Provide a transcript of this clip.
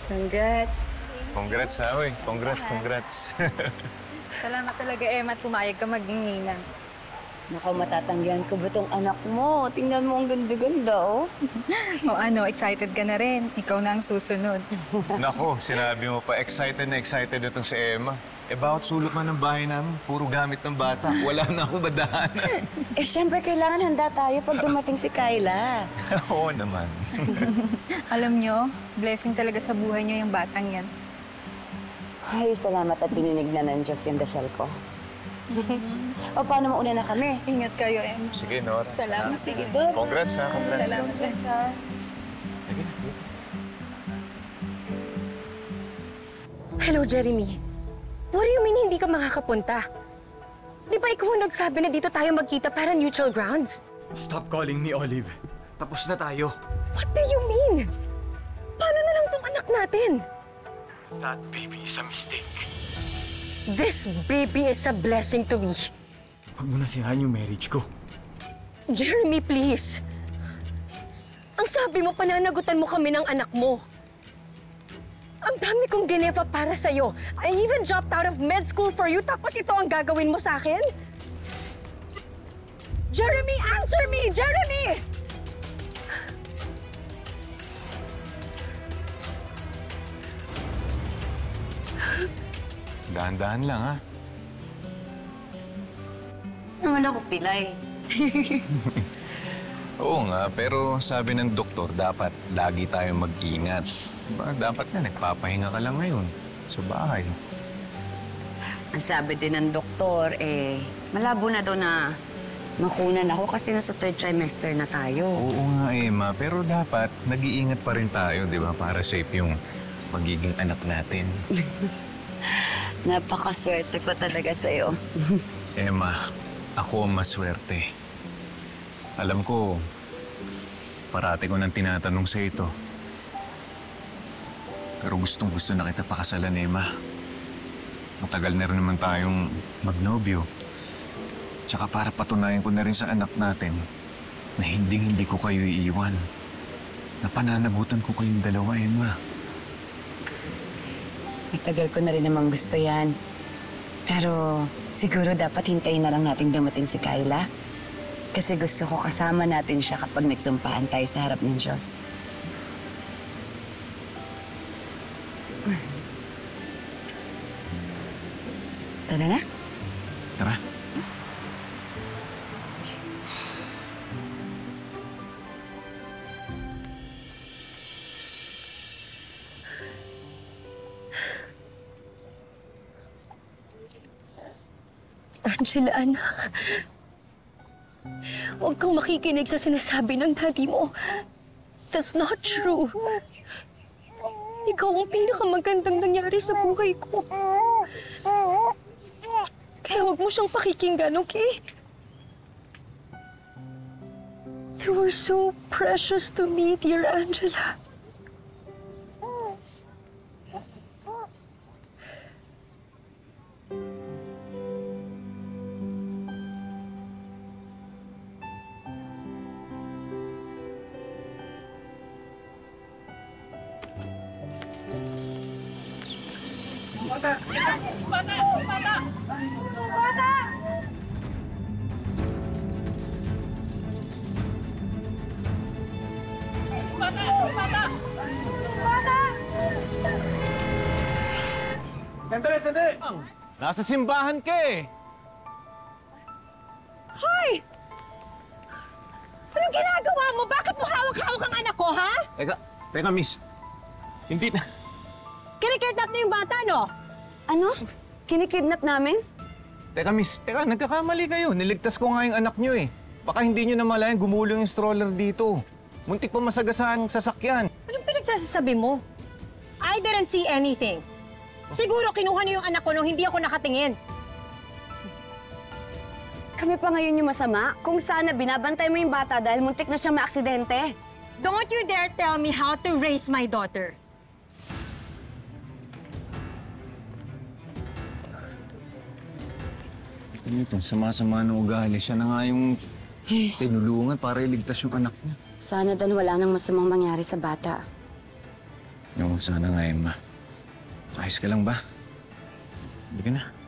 Congrats. Congrats, Awi. Congrats. Salamat talaga, Emma, at pumayag ka maging ninang. Naku, matatanggihan ko ba tong anak mo? Tingnan mo ang ganda-ganda, oh. O ano, excited ka na rin. Ikaw na ang susunod. Nako, sinabi mo pa, excited na excited itong si Emma. Bakit sulok na ng bahay namin? Puro gamit ng bata. Wala na ako badahanan. Siyempre, kailangan handa tayo pag dumating si Kyla. Oo naman. Alam nyo, blessing talaga sa buhay nyo yung batang yan. Ay, salamat at dininig na ng Diyos yung dasal ko. O, paano mauna na kami? Ingat kayo, Emma. Sige, Nora. Salamat. Sige po. Congrats, ha? Congrats. Salamat. Sige. Hello, Jeremy. What do you mean hindi ka makakapunta? Di ba ikaw ang nagsabi na dito tayo magkita para neutral grounds? Stop calling me Olive. Tapos na tayo. What do you mean? Paano na lang tong anak natin? That baby is a mistake. This baby is a blessing to me. Huwag mo na sirahan yung marriage ko. Jeremy, please. Ang sabi mo, pananagutan mo kami ng anak mo. Ang dami kong gineva para sa'yo. I even dropped out of med school for you, tapos ito ang gagawin mo sa akin? Jeremy, answer me! Jeremy! Dahan-dahan lang, ha? Naman ako pilay. Oo nga, pero sabi ng doktor, dapat lagi tayong mag-ingat. Dapat na, nagpapahinga ka lang ngayon sa bahay. Ang sabi din ng doktor, malabo na daw na makunan ako kasi nasa 3rd trimester na tayo. Oo nga, Emma, pero dapat nag-iingat pa rin tayo, di ba? Para safe yung magiging anak natin. Napakaswerte ko talaga sa'yo. Emma, ako ang maswerte. Alam ko, parati ko nang tinatanong sa ito. Pero gustong-gusto na kita pakasalan, Emma. Matagal na rin naman tayong magnobyo. Tsaka para patunayan ko na rin sa anak natin na hindi ko kayo iiwan. Na pananagutan ko kayong dalawa, Emma. Matagal ko na rin namang gusto yan. Pero siguro dapat hintayin na lang natin dumating si Kyla. Kasi gusto ko kasama natin siya kapag nagsumpaan tayo sa harap ng Diyos. Tara na? Tara. Angela, anak. Huwag kang makikinig sa sinasabi ng daddy mo. That's not true. Ikaw ang pinakamagandang nangyari sa buhay ko. Kaya huwag mo siyang pakikinggan, okay? You were so precious to me, dear Angela. Sandali! Nasa simbahan ka eh! Hoy! Anong ginagawa mo? Bakit mo hawak-hawak ang anak ko, ha? Teka, miss. Hindi na... Kinikidnap niyo yung bata, no? Ano? Kinikidnap namin? Teka, miss. Teka, nagkakamali kayo. Niligtas ko nga yung anak nyo eh. Baka hindi nyo namalayan gumulong yung stroller dito. Muntik pa masagasaan ang sasakyan. Anong pinagsasabi mo? I didn't see anything. Siguro kinuha niyo yung anak ko nung hindi ako nakatingin. Kami pa ngayon yung masama? Kung sana binabantay mo yung bata dahil muntik na siyang maaksidente. Don't you dare tell me how to raise my daughter. Ito, sama-sama ng ugali. Siya na nga yung tinulungan para iligtas yung anak niya. Sana Dan wala nang masamang mangyari sa bata. Yung sana nga, Emma. Ayos ka lang ba? Hindi ka na.